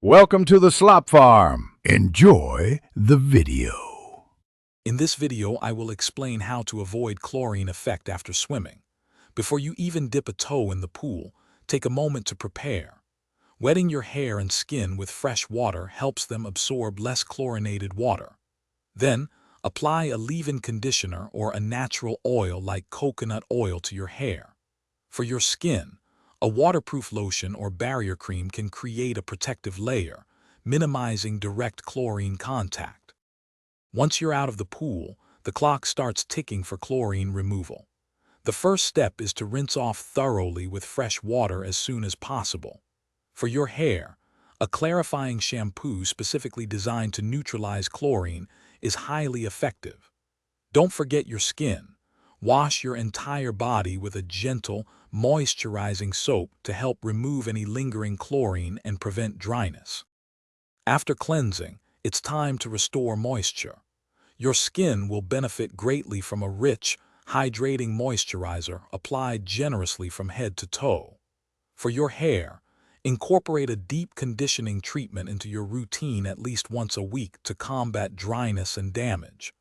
Welcome to the Slop Farm. Enjoy the video. In this video, I will explain how to avoid chlorine effect after swimming. Before you even dip a toe in the pool, take a moment to prepare. Wetting your hair and skin with fresh water helps them absorb less chlorinated water. Then, apply a leave-in conditioner or a natural oil like coconut oil to your hair. For your skin, a waterproof lotion or barrier cream can create a protective layer, minimizing direct chlorine contact. Once you're out of the pool, the clock starts ticking for chlorine removal. The first step is to rinse off thoroughly with fresh water as soon as possible. For your hair, a clarifying shampoo specifically designed to neutralize chlorine is highly effective. Don't forget your skin. Wash your entire body with a gentle, moisturizing soap to help remove any lingering chlorine and prevent dryness. After cleansing, it's time to restore moisture. Your skin will benefit greatly from a rich, hydrating moisturizer applied generously from head to toe. For your hair, incorporate a deep conditioning treatment into your routine at least once a week to combat dryness and damage.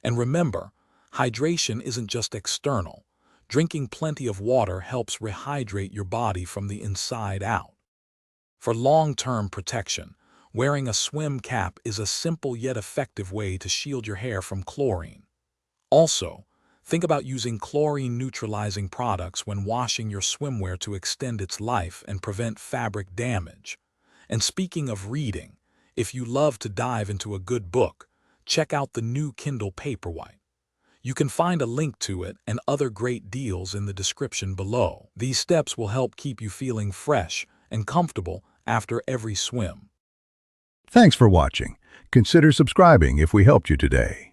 And remember, hydration isn't just external. Drinking plenty of water helps rehydrate your body from the inside out. For long-term protection, wearing a swim cap is a simple yet effective way to shield your hair from chlorine. Also, think about using chlorine-neutralizing products when washing your swimwear to extend its life and prevent fabric damage. And speaking of reading, if you love to dive into a good book, check out the new Kindle Paperwhite. You can find a link to it and other great deals in the description below. These steps will help keep you feeling fresh and comfortable after every swim. Thanks for watching. Consider subscribing if we helped you today.